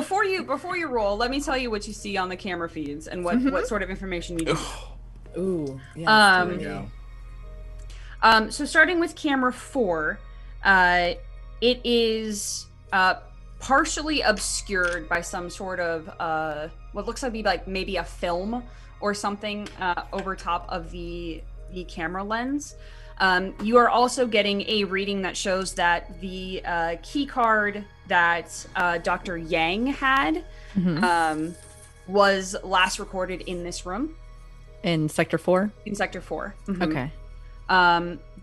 before you roll, let me tell you what you see on the camera feeds and what sort of information you do. Ooh. Yeah. So starting with camera 4, it is partially obscured by some sort of what looks like maybe a film or something over top of the camera lens. You are also getting a reading that shows that the key card that Dr. Yang had was last recorded in this room. In Sector 4? In Sector 4. Okay.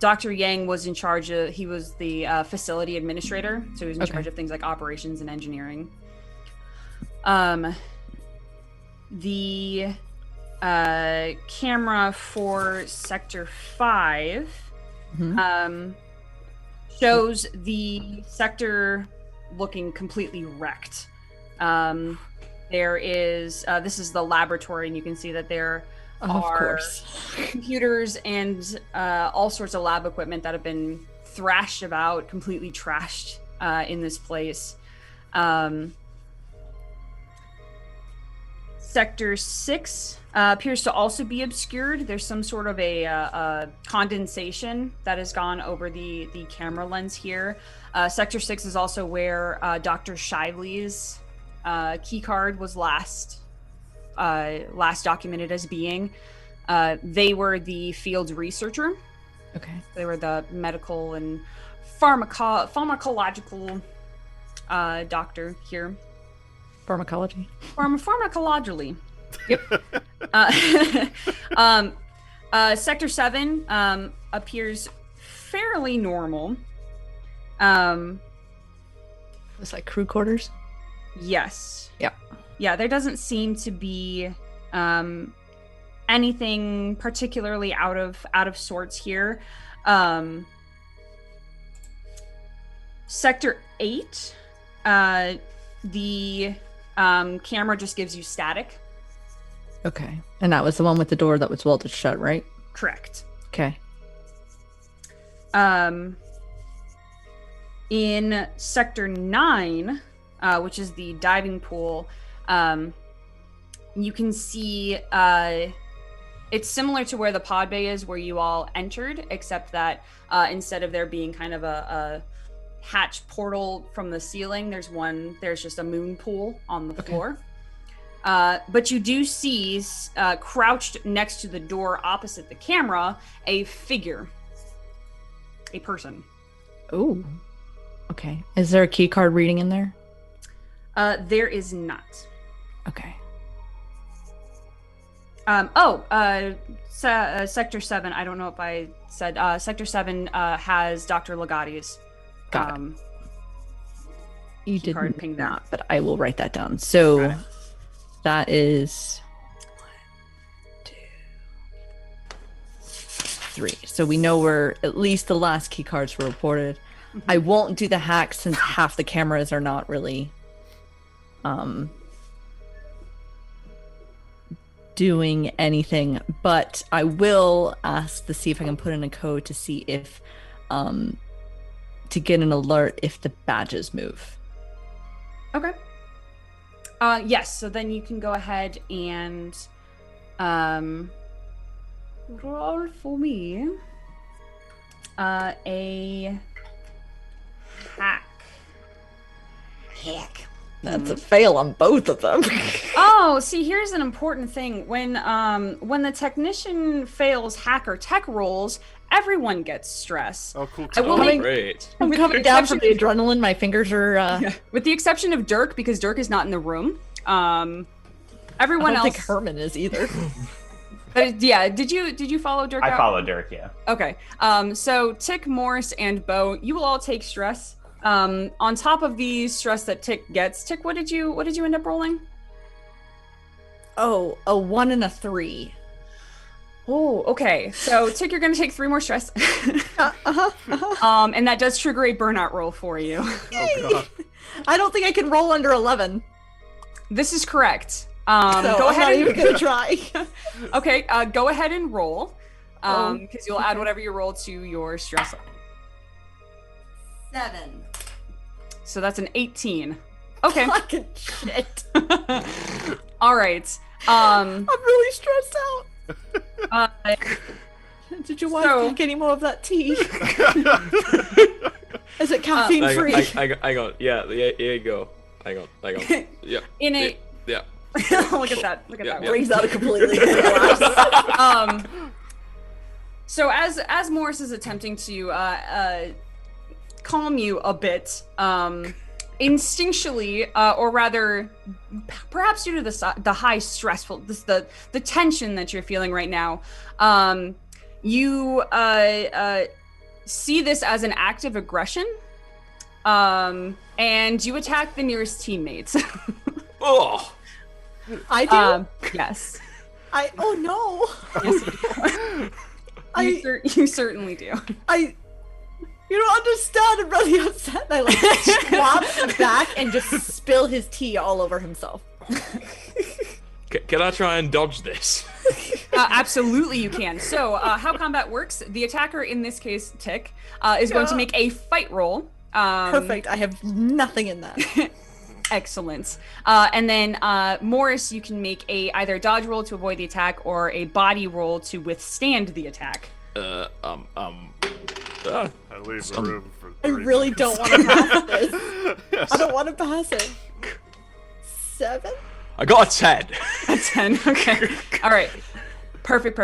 Dr. Yang was in charge of, he was the facility administrator, so he was in charge of things like operations and engineering. The camera for Sector 5 shows the sector looking completely wrecked. There is, this is the laboratory, and you can see that there are computers and all sorts of lab equipment that have been thrashed about, completely trashed in this place. Sector 6 appears to also be obscured. There's some sort of a condensation that has gone over the camera lens here. Sector 6 is also where Dr. Shively's key card was last documented as being. They were the field researcher. Okay. They were the medical and pharmacological doctor here. Pharmacology. Pharmacologically. Yep. Sector 7 appears fairly normal. It's like crew quarters? Yes. Yep. Yeah, there doesn't seem to be anything particularly out of sorts here. Sector 8, the camera just gives you static. Okay. And that was the one with the door that was welded shut, right? Correct. Okay. In Sector 9, which is the diving pool, you can see it's similar to where the pod bay is where you all entered, except that instead of there being kind of a hatch portal from the ceiling, there's just a moon pool on the floor. But you do see crouched next to the door opposite the camera a figure, a person. Ooh. Okay. Is there a key card reading in there? There is not. Okay. Sector 7, I don't know if I said, Sector 7 has Dr. Lagatti's. Got it. You did ping not, but I will write that down. So that is 1, 2, 3. So we know where at least the last key cards were reported. I won't do the hack since half the cameras are not really doing anything, but I will ask to see if I can put in a code to see if to get an alert if the badges move. Okay. Yes, so then you can go ahead and roll for me a hack. That's a fail on both of them. Oh, see, here's an important thing. When the technician fails hack or tech rolls, everyone gets stress. Oh, cool. Great. I'm coming down from the adrenaline. My fingers are... With the exception of Dirk, because Dirk is not in the room. Everyone I don't else... think Herman is either. Yeah, did you follow Dirk out? I followed Dirk, yeah. Okay. So Tick, Morris, and Bo, you will all take stress. On top of the stress that Tick gets, Tick, what did you end up rolling? Oh, a 1 and a 3. Oh, okay. So Tick, you're gonna take 3 more stress. And that does trigger a burnout roll for you. Oh, God. I don't think I can roll under 11. This is correct. So go I'm ahead not and even gonna try. Okay, go ahead and roll. Because you'll add whatever you roll to your stress. 7. So that's an 18. Okay. Fucking shit. All right. I'm really stressed out. Uh, Did your wife drink any more of that tea? Is it caffeine free? I got. Yeah. Here you go. I got. Yeah. In a. Yeah. Look at that. Look at that. Brings out a completely different glass. So as Morris is attempting to calm you a bit, instinctually, or rather, perhaps due to the high stressful, the tension that you're feeling right now, you see this as an act of aggression, and you attack the nearest teammates. Oh. I do. Yes. Oh no. Yes, you certainly do. You don't understand. I'm really upset. I like squat back and just spill his tea all over himself. Can I try and dodge this? Absolutely, you can. So, how combat works? The attacker, in this case, Tick, is going to make a fight roll. Perfect. I have nothing in that. Excellent. And then Morris, you can make either a dodge roll to avoid the attack or a body roll to withstand the attack. I leave the room for I really don't want to pass this. Yes. I don't want to pass it. 7? I got a 10. A 10. Okay. All right. Perfect.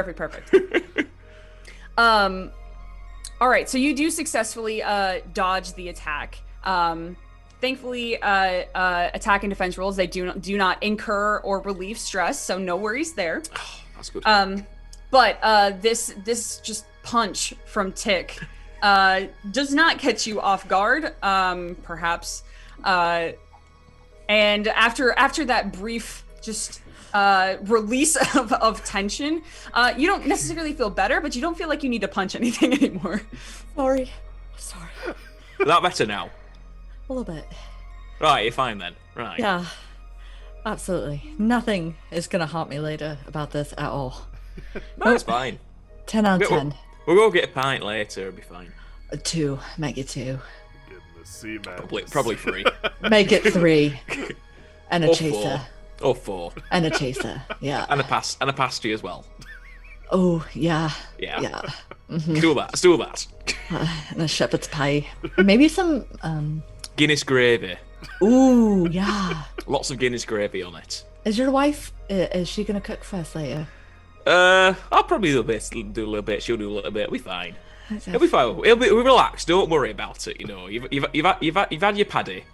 All right. So you do successfully dodge the attack. Thankfully, attack and defense rolls, they do not incur or relieve stress, so no worries there. Oh, that's good. But this just punch from Tick does not catch you off guard, perhaps. And after that brief just release of tension, you don't necessarily feel better, but you don't feel like you need to punch anything anymore. Sorry. Is that better now? A little bit. Right, you're fine then. Right. Yeah. Absolutely. Nothing is going to haunt me later about this at all. No, it's fine. 10 out of 10. We'll go get a pint later, it'll be fine. 2. Make it 2. Getting the sea man. Probably 3. Make it 3. And a Or chaser. 4. Or 4. And a chaser. Yeah. And a pasty as well. Oh, yeah. Yeah. Yeah. Let's do that. And a shepherd's pie. Maybe some, Guinness gravy. Ooh, yeah. Lots of Guinness gravy on it. Is your wife, is she going to cook for us later? I'll probably do a little bit. She'll do a little bit. It'll be fine. It'll be fine. We'll relax. Don't worry about it. You know, you've had your paddy,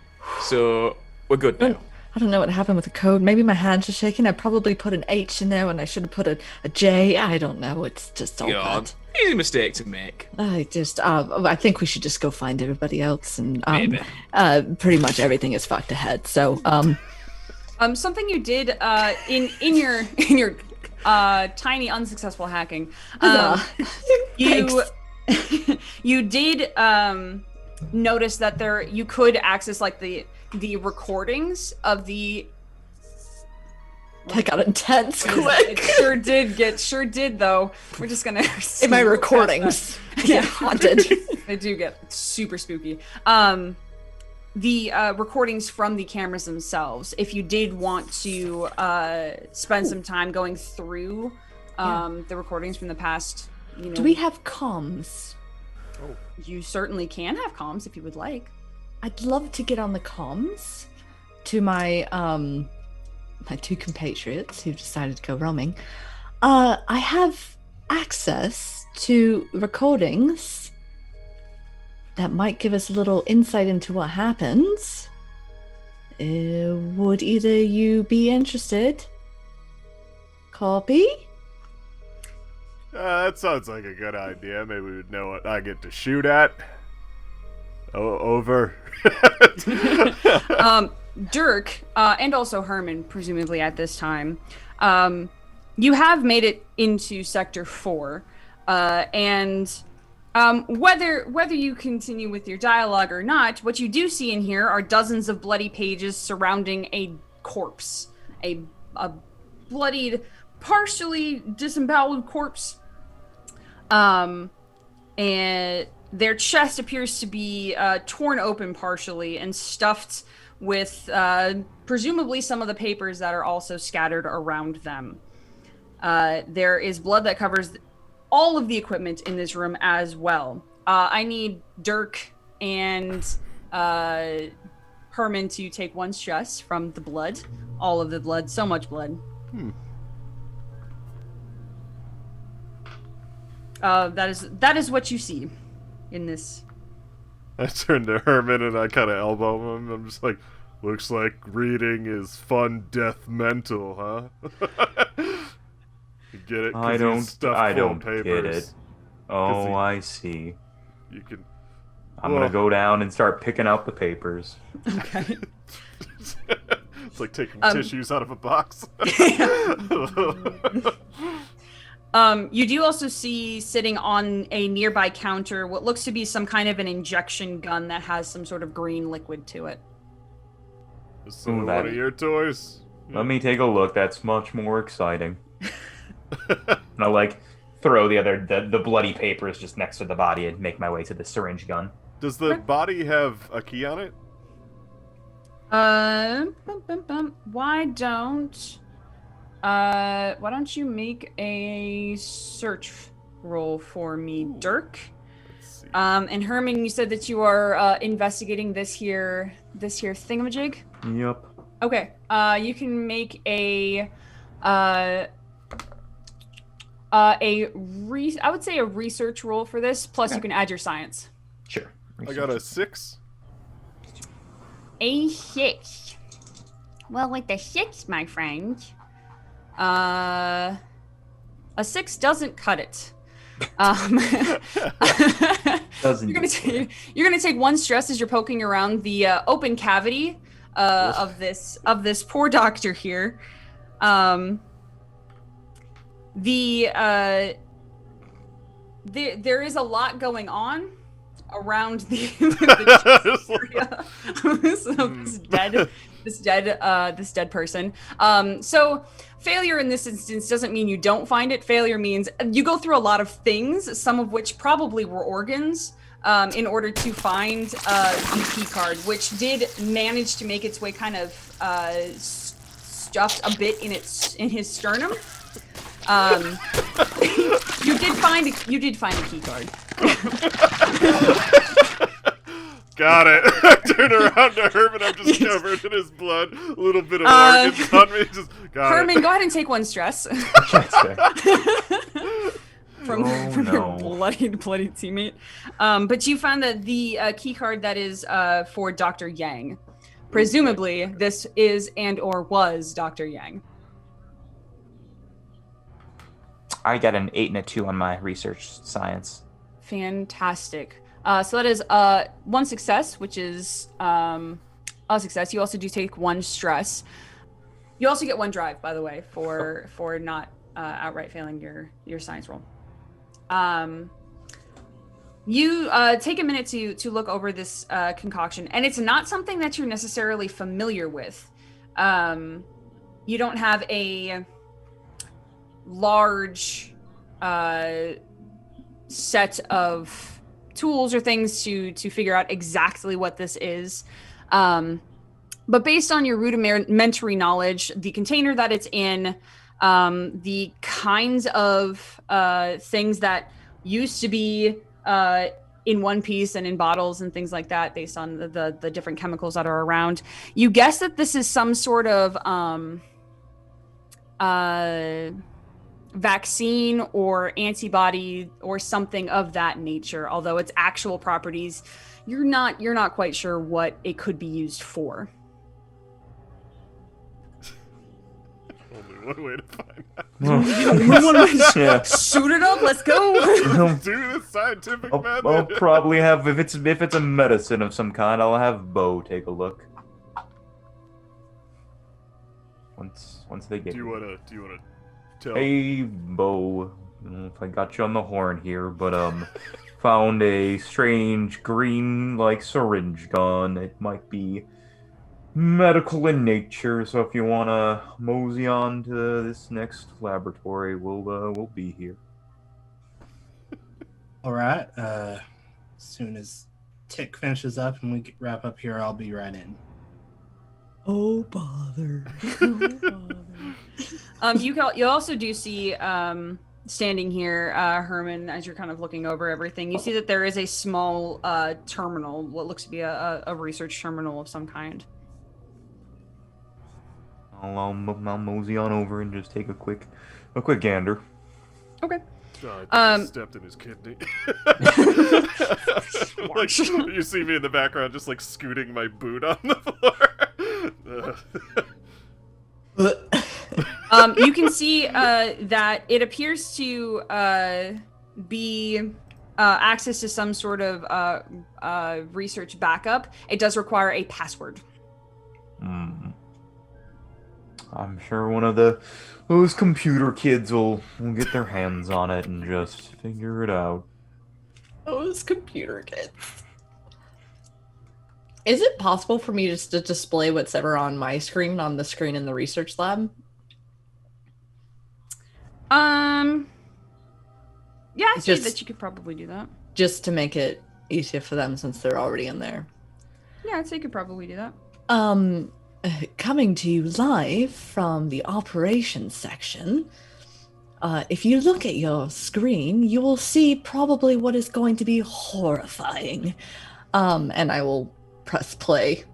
so we're good now. I don't know what happened with the code. Maybe my hands are shaking. I probably put an H in there when I should have put a J. I don't know. It's just all bad. Easy mistake to make. I think we should just go find everybody else, and Maybe. pretty much everything is fucked ahead. So something you did in your tiny unsuccessful hacking, you did notice that you could access like the recordings of the. That got intense quick. It sure did though. We're just gonna in my recordings. Yeah, haunted. They do get super spooky. The recordings from the cameras themselves, if you did want to spend some time going through the recordings from the past, do we have comms? You certainly can have comms if you would like. I'd love to get on the comms to my my 2 compatriots who've decided to go roaming. I have access to recordings that might give us a little insight into what happens. Would either you be interested? Copy? That sounds like a good idea. Maybe we'd know what I get to shoot at. Over. Dirk, and also Herman, presumably at this time, you have made it into Sector 4, and whether you continue with your dialogue or not, what you do see in here are dozens of bloody pages surrounding a corpse, a bloodied, partially disemboweled corpse, and their chest appears to be torn open partially and stuffed with presumably some of the papers that are also scattered around them. There is blood that covers all of the equipment in this room as well. I need Dirk and Herman to take 1 stress from the blood. All of the blood. So much blood. That is what you see in this. I turn to Herman and I kind of elbow him. I'm just like, looks like reading is fun, death mental, huh? You get it? I don't get it. Oh, I see. You can. I'm gonna go down and start picking out the papers. Okay. It's like taking tissues out of a box. You do also see sitting on a nearby counter what looks to be some kind of an injection gun that has some sort of green liquid to it. So one of your toys? Let me take a look. That's much more exciting. And I like throw the bloody papers just next to the body and make my way to the syringe gun. Does the body have a key on it? Why don't you make a search roll for me, Dirk? Let's see. And Herman, you said that you are investigating this here thingamajig? Yep. Okay. You can make I would say a research roll for this, plus you can add your science. Sure. I got a 6. A 6. Well, with the 6, my friend, a 6 doesn't cut it. Doesn't. You're gonna take 1 stress as you're poking around the open cavity of this poor doctor here. There is a lot going on around the area of this dead person. So failure in this instance doesn't mean you don't find it. Failure means you go through a lot of things, some of which probably were organs, in order to find the key card, which did manage to make its way kind of stuffed a bit in his sternum. You did find a key card. Got it. I turn around to Herman. I'm just covered in his blood. A little bit of organs on me. Just got Herman, it. go ahead and take 1 stress from your bloody teammate. But you found that the key card that is for Dr. Yang. Presumably, this is and or was Dr. Yang. I got an 8 and a 2 on my research science. Fantastic. So that is 1 success, which is a success. You also do take 1 stress. You also get 1 drive, by the way, for not outright failing your science roll. You take a minute to look over this concoction, and it's not something that you're necessarily familiar with. You don't have a large set of tools or things to figure out exactly what this is. But based on your rudimentary knowledge, the container that it's in, the kinds of things that used to be in one piece and in bottles and things like that, based on the different chemicals that are around, you guess that this is some sort of vaccine or antibody or something of that nature, although its actual properties you're not quite sure what it could be used for. Only one way to find out. Yeah. Shoot it up, let's go. Do the scientific method. I'll probably have, if it's a medicine of some kind, I'll have Bo take a look. Once they get. Do you wanna tell? Hey, Bo. I don't know if I got you on the horn here, but found a strange green syringe gun. It might be medical in nature, so if you wanna mosey on to this next laboratory, we'll be here. All right. As soon as Tick finishes up and we wrap up here, I'll be right in. Oh bother. You also do see standing here, Herman, as you're kind of looking over everything. You see that there is a small terminal, what looks to be a research terminal of some kind. I'll mosey on over and just take a quick gander. Okay. I just stepped in his kidney. Like, you see me in the background just like scooting my boot on the floor. You can see that it appears to be access to some sort of research backup. It does require a password. I'm sure one of those computer kids will get their hands on it and just figure it out. Those computer kids. Is it possible for me just to display what's ever on my screen on the screen in the research lab? Yeah, I see that you could probably do that. Just to make it easier for them since they're already in there. Yeah, I'd say you could probably do that. Coming to you live from the operations section. If you look at your screen, you will see probably what is going to be horrifying. And I will press play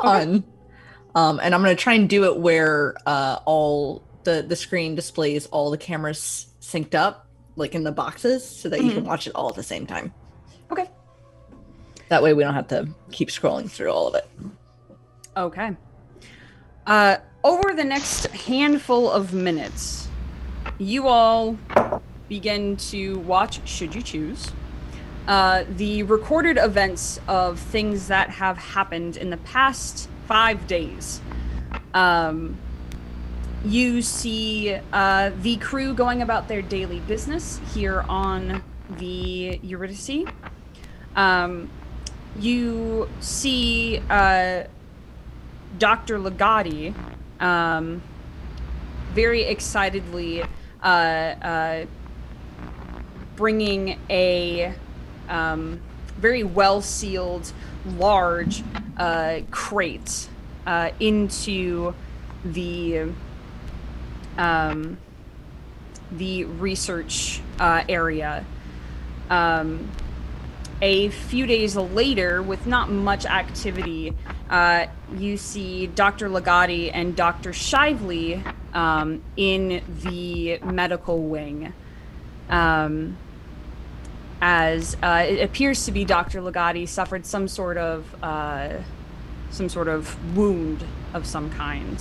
on. And I'm going to try and do it where all the screen displays all the cameras synced up, like in the boxes, so that you can watch it all at the same time. Okay. That way we don't have to keep scrolling through all of it. Okay. Over the next handful of minutes, you all begin to watch, should you choose, the recorded events of things that have happened in the past 5 days. You see the crew going about their daily business here on the Eurydice. You see Dr. Legati very excitedly bringing a very well-sealed, large crate into the research area. A few days later, with not much activity, you see Dr. Legati and Dr. Shively in the medical wing. As it appears to be Dr. Legati suffered some sort of wound of some kind.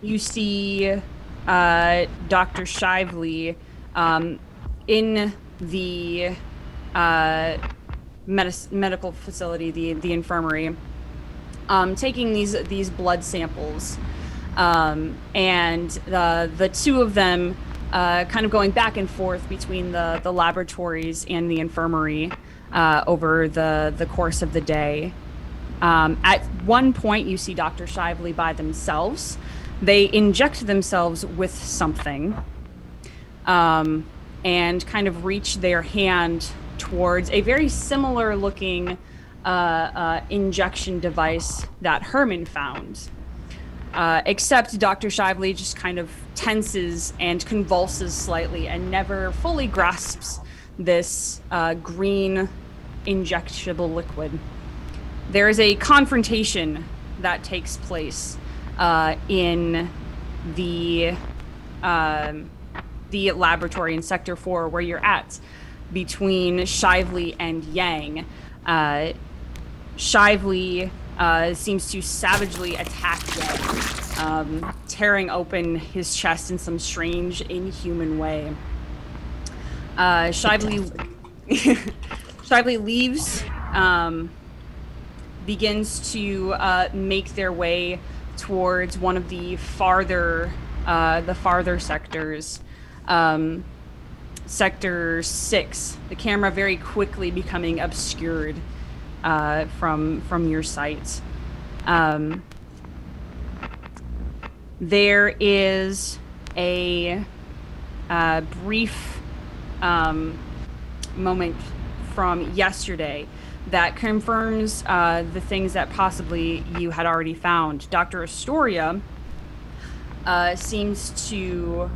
You see Dr. Shively in the medical facility, the infirmary, taking these blood samples, and the two of them kind of going back and forth between the laboratories and the infirmary over the course of the day. At one point, you see Dr. Shively by themselves. They inject themselves with something, and kind of reach their hand towards a very similar looking injection device that Herman found. Except Dr. Shively just kind of tenses and convulses slightly and never fully grasps this green injectable liquid. There is a confrontation that takes place in the laboratory in Sector 4 where you're at, between Shively and Yang. Shively seems to savagely attack Yang, tearing open his chest in some strange, inhuman way. Shively leaves, begins to make their way towards one of the farther sectors. Sector 6, the camera very quickly becoming obscured from your sight. There is a brief moment from yesterday that confirms the things that possibly you had already found. Dr. Astoria seems to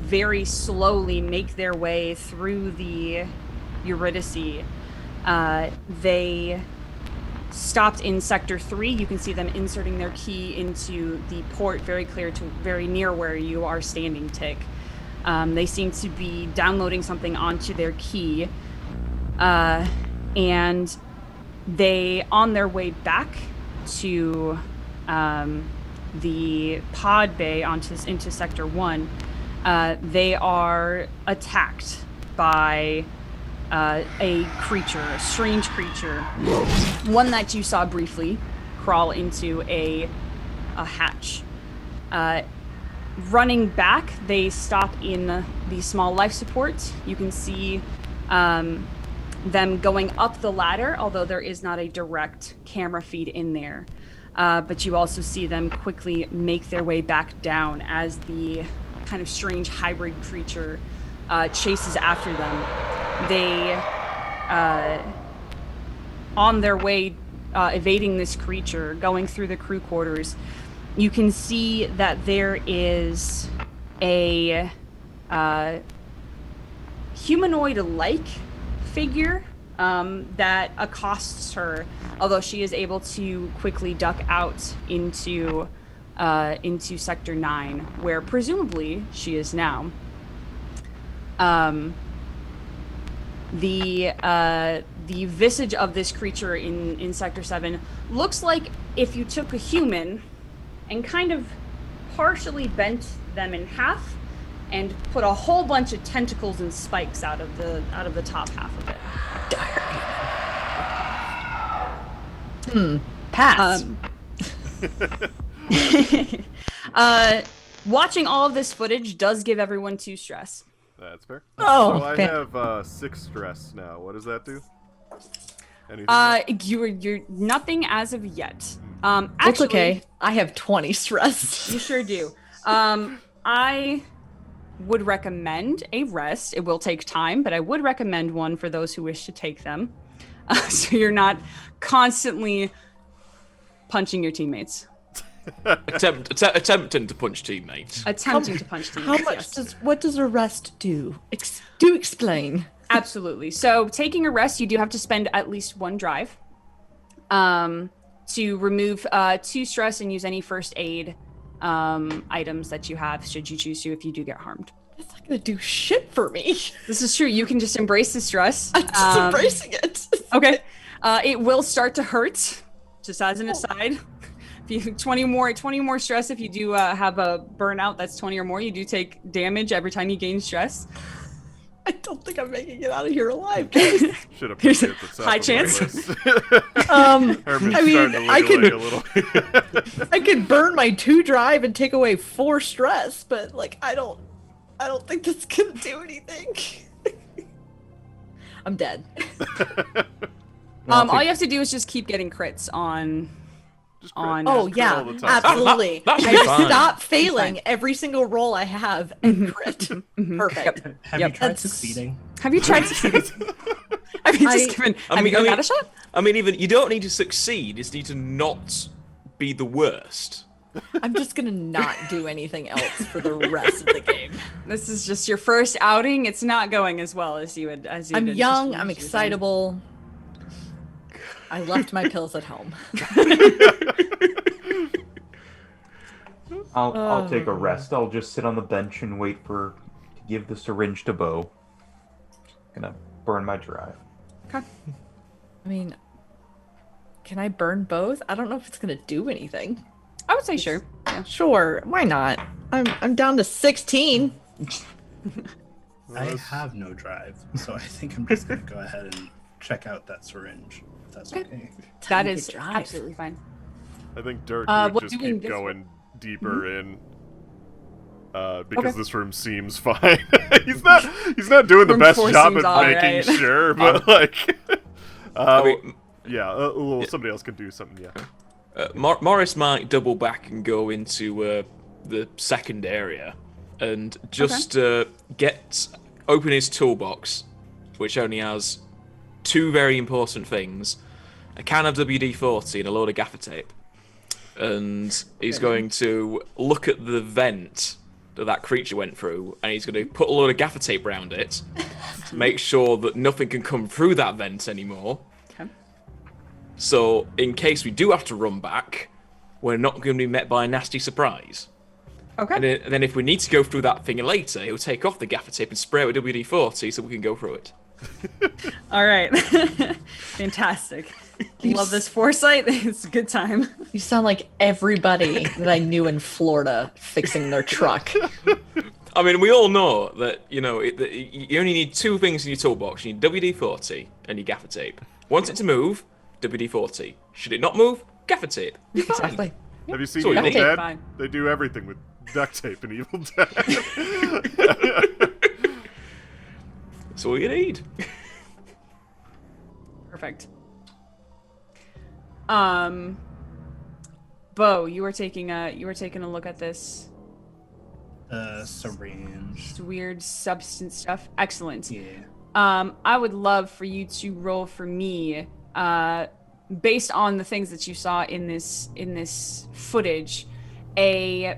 very slowly make their way through the Eurydice. They stopped in Sector 3. You can see them inserting their key into the port very near where you are standing, Tick. They seem to be downloading something onto their key. And they, on their way back to the pod bay into Sector 1, they are attacked by a creature, a strange creature, one that you saw briefly crawl into a hatch. Running back, they stop in the small life support. You can see them going up the ladder, although there is not a direct camera feed in there. But you also see them quickly make their way back down as the kind of strange hybrid creature chases after them. They, on their way evading this creature, going through the crew quarters, you can see that there is a humanoid-like figure that accosts her, although she is able to quickly duck out into Sector 9, where presumably she is now. The visage of this creature in Sector 7 looks like if you took a human and kind of partially bent them in half and put a whole bunch of tentacles and spikes out of the top half of it. Pass. Watching all of this footage does give everyone 2 stress. That's fair. Oh, so I have 6 stress now. What does that do? Anything? You're nothing as of yet. It's Actually, okay. I have 20 stress. You sure do. I would recommend a rest. It will take time, but I would recommend one for those who wish to take them. So you're not constantly punching your teammates. Attempting to punch teammates. Attempting to punch teammates. How much what does a rest do? Do explain. Absolutely. So taking a rest, you do have to spend at least 1 drive to remove 2 stress and use any first aid items that you have, should you choose to, if you do get harmed. That's not gonna do shit for me. This is true. You can just embrace the stress. I'm just embracing it. Okay. It will start to hurt, just as an aside. If you 20 more stress, if you do have a burnout that's 20 or more, you do take damage every time you gain stress. I don't think I'm making it out of here alive, guys. Should have put it at the top high of chance. my list. I mean, I could burn my 2 drive and take away 4 stress, but like I don't think that's gonna do anything. I'm dead. All you have to do is just keep getting crits on. Oh yeah, all the time. absolutely. That should I be just fine. stop failing every single roll I have and crit. Perfect. Have you tried succeeding? Have you tried succeeding? Have you just given? Have you had a shot? I mean, even you don't need to succeed. You just need to not be the worst. I'm just gonna not do anything else for the rest of the game. This is just your first outing. It's not going as well as you would. I'm young. I'm excitable. I left my pills at home. I'll take a rest. I'll just sit on the bench and wait to give the syringe to Bo. Gonna burn my drive. Okay. I mean, can I burn both? I don't know if it's gonna do anything. I would say sure. Yeah. Sure, why not? I'm down to 16. I have no drive, so I think I'm just gonna go ahead and check out that syringe. If that's okay. That is drive. absolutely fine. I think Dirk what would just doing keep this going deeper in. Because this room seems fine. he's not doing the Room best 4 job seems at making alright. sure, but like, I mean, somebody else can do something. Yeah. Morris might double back and go into the second area and just open his toolbox, which only has two very important things: a can of WD-40 and a load of gaffer tape. And he's going to look at the vent that creature went through, and he's going to put a load of gaffer tape around it to make sure that nothing can come through that vent anymore. Okay. So, in case we do have to run back, we're not going to be met by a nasty surprise. Okay. And then if we need to go through that thing later, he'll take off the gaffer tape and spray it with WD-40 so we can go through it. All right. Fantastic. Love this foresight. It's a good time. You sound like everybody that I knew in Florida fixing their truck. I mean, we all know that, you only need two things in your toolbox. You need WD-40 and your gaffer tape. Want it to move, WD-40. Should it not move, gaffer tape. You're fine. Exactly. Have you seen So Evil you need- Dead? Fine. They do everything with duct tape in Evil Dead. That's all you need. Perfect. Bo, you were taking a look at this Syringe. weird substance stuff. Excellent. Yeah. I would love for you to roll for me, based on the things that you saw in this footage, a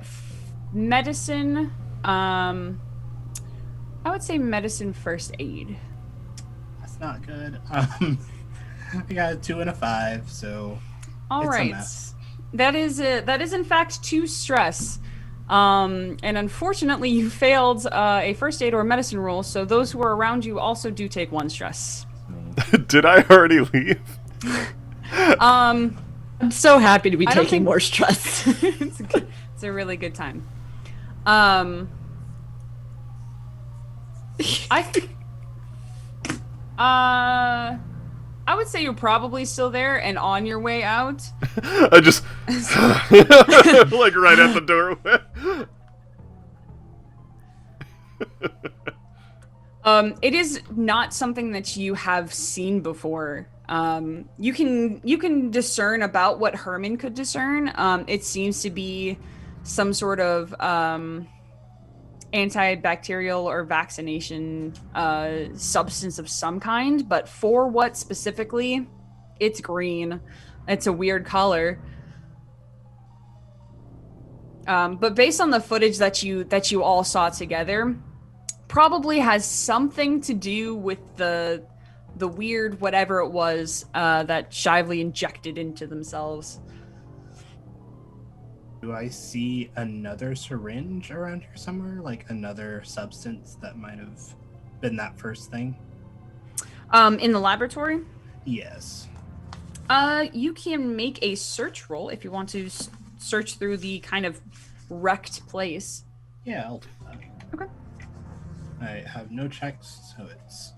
medicine. I would say medicine first aid. That's not good. I got a 2 and a 5, so All it's right. a mess. That is in fact 2 stress. And unfortunately, you failed a first aid or medicine roll, so those who are around you also do take 1 stress. Did I already leave? I'm so happy to be I don't taking think- more stress. It's a really good time. I would say you're probably still there and on your way out. I just like right at the doorway. It is not something that you have seen before. You can discern about what Herman could discern. It seems to be some sort of antibacterial or vaccination substance of some kind, but for what specifically, it's green. It's a weird color. But based on the footage that you all saw together, probably has something to do with the weird whatever it was that Shively injected into themselves. Do I see another syringe around here somewhere? Like another substance that might have been that first thing? In the laboratory, Yes. you can make a search roll if you want to search through the kind of wrecked place. Yeah, I'll do that. Okay. I have no checks, so it's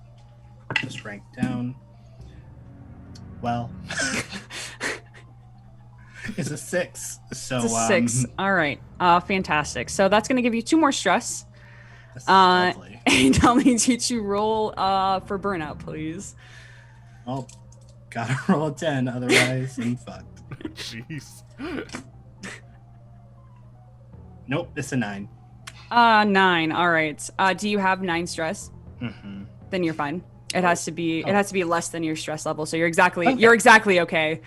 just ranked down. Well, it's a 6. So It's a 6. All right. Fantastic. So that's going to give you 2 more stress. That's lovely. And I'll need you to roll for burnout, please. Well, gotta roll a 10, otherwise I'm fucked. Jeez. Nope, it's a 9. 9. All right. Do you have 9 stress? Mm-hmm. Then you're fine. It has to be less than your stress level. So you're exactly okay.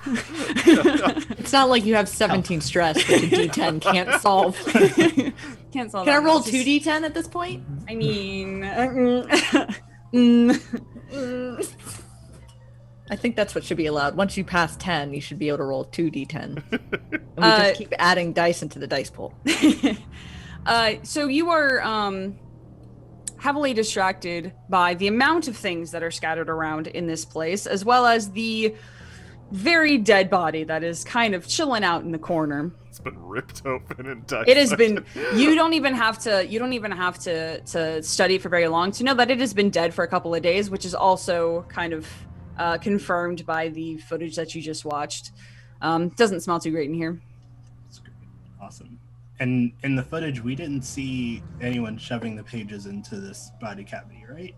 It's not like you have 17 stress, which a D10 can't solve. Can't solve. Can I that. roll It's 2D10 at this point? I mean, I think that's what should be allowed. Once you pass 10, you should be able to roll 2D10. And we just keep adding dice into the dice pool. so you are heavily distracted by the amount of things that are scattered around in this place, as well as the very dead body that is kind of chilling out in the corner. It's been ripped open and dissected. It has been. You don't even have to study it for very long to know that it has been dead for a couple of days, which is also kind of confirmed by the footage that you just watched. Doesn't smell too great in here. That's great. Awesome. And in the footage, we didn't see anyone shoving the pages into this body cavity, right?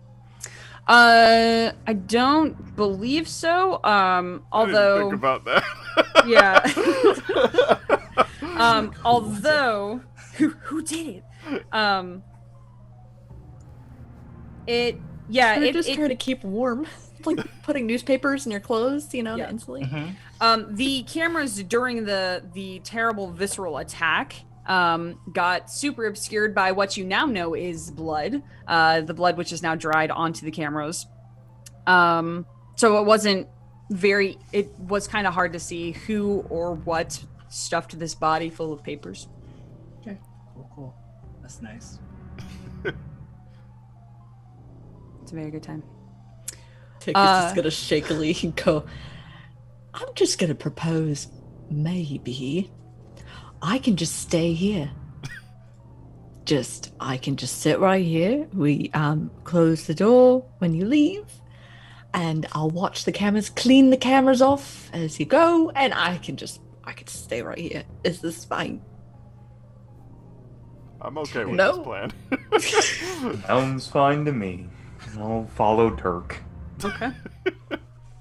I don't believe so. I didn't Although, think about that. yeah. Although, who did it? It We're just trying to keep warm. like putting newspapers in your clothes, you know, Yeah. to insulate. The cameras during the terrible visceral attack got super obscured by what you now know is blood. The blood which is now dried onto the cameras. So it wasn't it was kind of hard to see who or what stuffed this body full of papers. Okay, cool. That's nice. It's a very good time. Tick is just gonna shakily go, I'm just gonna propose, maybe I can just stay here. I can just sit right here. We close the door when you leave, and I'll watch the cameras, clean the cameras off as you go, and I can stay right here. Is this fine? I'm okay with No. this plan. Sounds fine to me. I'll follow Turk. Okay.